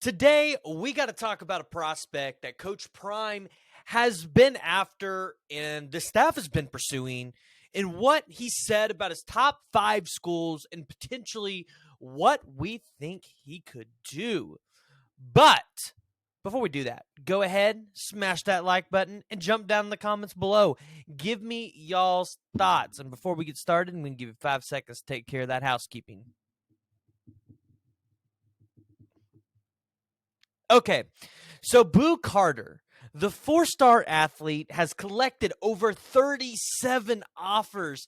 Today, we got to talk about a prospect that Coach Prime has been after and the staff has been pursuing, and what he said about his top 5 schools and potentially what we think he could do. But before we do that, go ahead, smash that like button, and jump down in the comments below. Give me y'all's thoughts. And before we get started, I'm going to give you 5 seconds to take care of that housekeeping. Okay, so Boo Carter, the 4-star athlete, has collected over 37 offers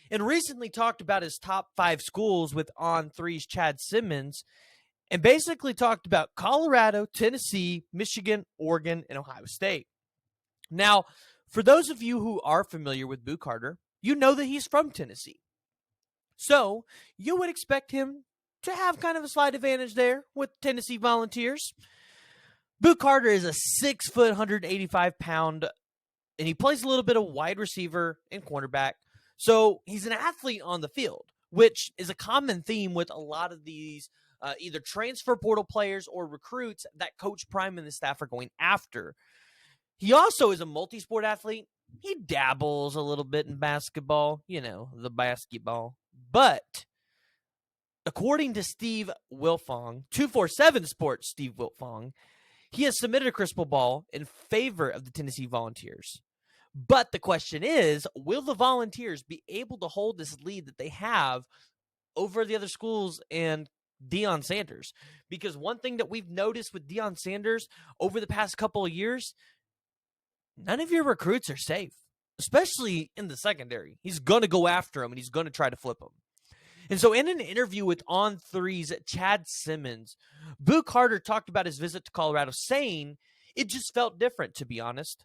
and recently talked about his top 5 schools with On3's Chad Simmons and basically talked about Colorado, Tennessee, Michigan, Oregon, and Ohio State. Now, for those of you who are familiar with Boo Carter, you know that he's from Tennessee. So, you would expect him to have kind of a slight advantage there with Tennessee Volunteers. Boo Carter is a 6 foot, 185 pound, and he plays a little bit of wide receiver and cornerback. So he's an athlete on the field, which is a common theme with a lot of these either transfer portal players or recruits that Coach Prime and the staff are going after. He also is a multi-sport athlete. He dabbles a little bit in basketball, the basketball. But according to Steve Wilfong, 247 Sports Steve Wilfong, he has submitted a crystal ball in favor of the Tennessee Volunteers. But the question is, will the Volunteers be able to hold this lead that they have over the other schools and Deion Sanders? Because one thing that we've noticed with Deion Sanders over the past couple of years, none of your recruits are safe, especially in the secondary. He's going to go after them, and he's going to try to flip them. And so in an interview with On3's Chad Simmons, Boo Carter talked about his visit to Colorado, saying, "It just felt different, to be honest.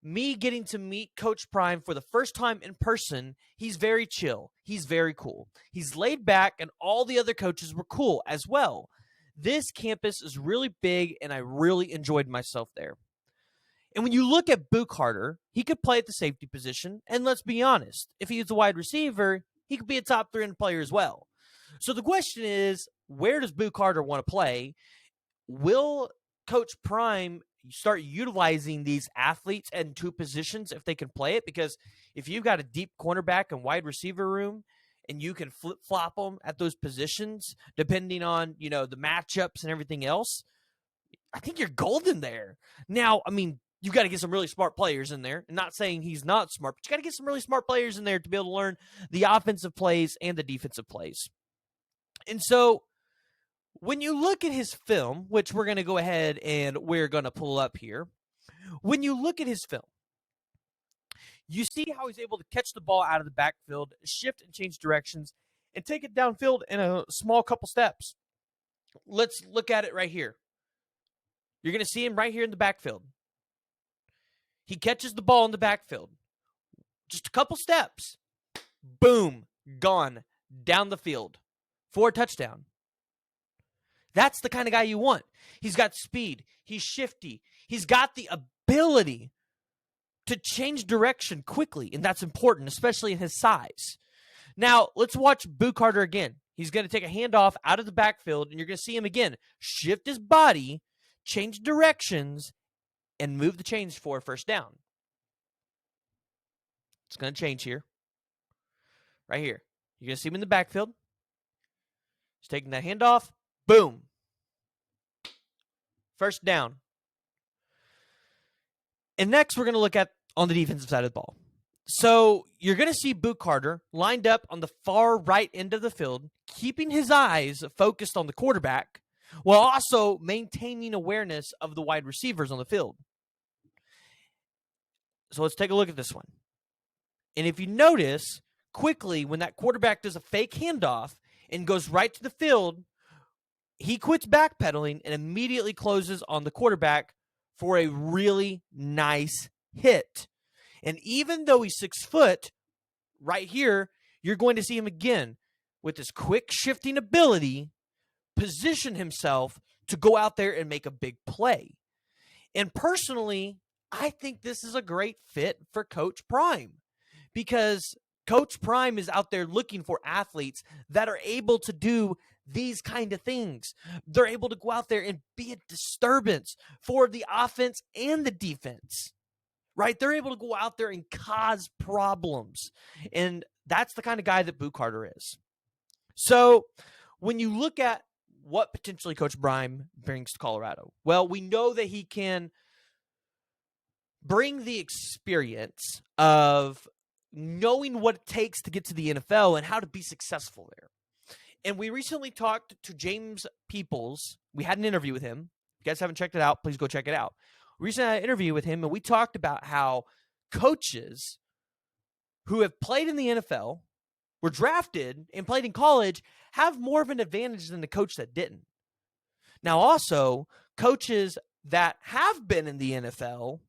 Me getting to meet Coach Prime for the first time in person, he's very chill. He's very cool. He's laid back, and all the other coaches were cool as well. This campus is really big, and I really enjoyed myself there." And when you look at Boo Carter, he could play at the safety position, and let's be honest, if he was a wide receiver, he could be a top 300 player as well. So the question is, where does Boo Carter want to play? Will Coach Prime start utilizing these athletes in 2 positions if they can play it? Because if you've got a deep cornerback and wide receiver room and you can flip-flop them at those positions, depending on, the matchups and everything else, I think you're golden there. Now, you've got to get some really smart players in there. I'm not saying he's not smart, but you got to get some really smart players in there to be able to learn the offensive plays and the defensive plays. And so when you look at his film, which we're going to go ahead and we're going to pull up here. When you look at his film, you see how he's able to catch the ball out of the backfield, shift and change directions, and take it downfield in a small couple steps. Let's look at it right here. You're going to see him right here in the backfield. He catches the ball in the backfield. Just a couple steps. Boom. Gone. Down the field. For a touchdown. That's the kind of guy you want. He's got speed. He's shifty. He's got the ability to change direction quickly, and that's important, especially in his size. Now, let's watch Boo Carter again. He's going to take a handoff out of the backfield, and you're going to see him again shift his body, change directions, and move the chains for a first down. It's going to change here. Right here. You're going to see him in the backfield. He's taking that handoff. Boom. First down. And next, we're going to look at on the defensive side of the ball. So you're going to see Boo Carter lined up on the far right end of the field, keeping his eyes focused on the quarterback, while also maintaining awareness of the wide receivers on the field. So let's take a look at this one. And if you notice, quickly, when that quarterback does a fake handoff and goes right to the field, he quits backpedaling and immediately closes on the quarterback for a really nice hit. And even though he's 6 foot, right here, you're going to see him again with his quick shifting ability position himself to go out there and make a big play. And personally, I think this is a great fit for Coach Prime because Coach Prime is out there looking for athletes that are able to do these kind of things. They're able to go out there and be a disturbance for the offense and the defense, right? They're able to go out there and cause problems. And that's the kind of guy that Boo Carter is. So when you look at what potentially Coach Prime brings to Colorado, well, we know that he can bring the experience of knowing what it takes to get to the NFL and how to be successful there. And we recently talked to James Peoples. We had an interview with him. If you guys haven't checked it out, please go check it out. We recently had an interview with him, and we talked about how coaches who have played in the NFL, were drafted, and played in college have more of an advantage than the coach that didn't. Now, also, coaches that have been in the NFL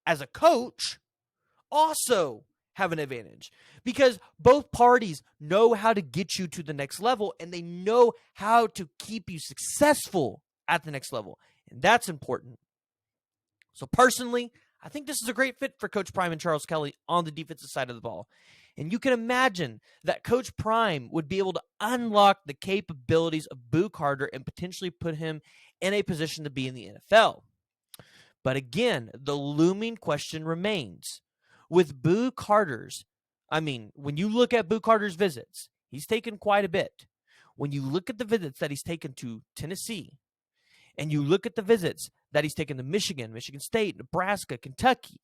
as a coach also have an advantage because both parties know how to get you to the next level and they know how to keep you successful at the next level. And that's important. So personally, I think this is a great fit for Coach Prime and Charles Kelly on the defensive side of the ball. And you can imagine that Coach Prime would be able to unlock the capabilities of Boo Carter and potentially put him in a position to be in the NFL. But again, the looming question remains. With Boo Carter's, when you look at Boo Carter's visits, he's taken quite a bit. When you look at the visits that he's taken to Tennessee, and you look at the visits that he's taken to Michigan, Michigan State, Nebraska, Kentucky,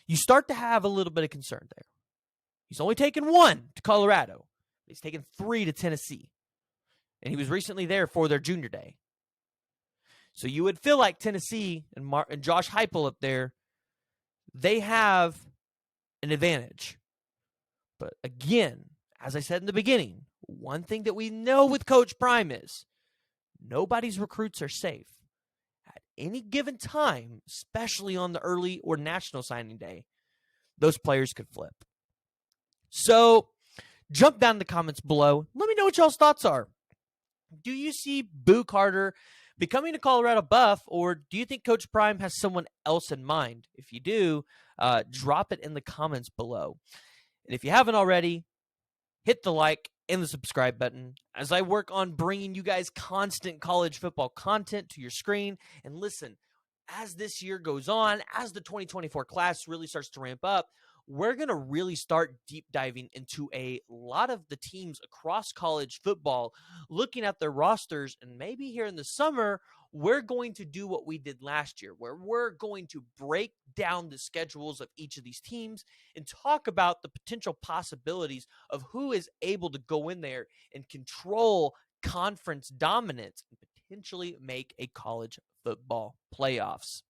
you start to have a little bit of concern there. He's only taken 1 to Colorado. He's taken 3 to Tennessee. And he was recently there for their junior day. So you would feel like Tennessee and Josh Heupel up there, they have an advantage. But again, as I said in the beginning, one thing that we know with Coach Prime is nobody's recruits are safe. At any given time, especially on the early or national signing day, those players could flip. So jump down in the comments below. Let me know what y'all's thoughts are. Do you see Boo Carter becoming a Colorado Buff, or do you think Coach Prime has someone else in mind? If you do, drop it in the comments below. And if you haven't already, hit the like and the subscribe button as I work on bringing you guys constant college football content to your screen. And listen, as this year goes on, as the 2024 class really starts to ramp up, we're going to really start deep diving into a lot of the teams across college football, looking at their rosters, and maybe here in the summer, we're going to do what we did last year, where we're going to break down the schedules of each of these teams and talk about the potential possibilities of who is able to go in there and control conference dominance and potentially make a college football playoffs.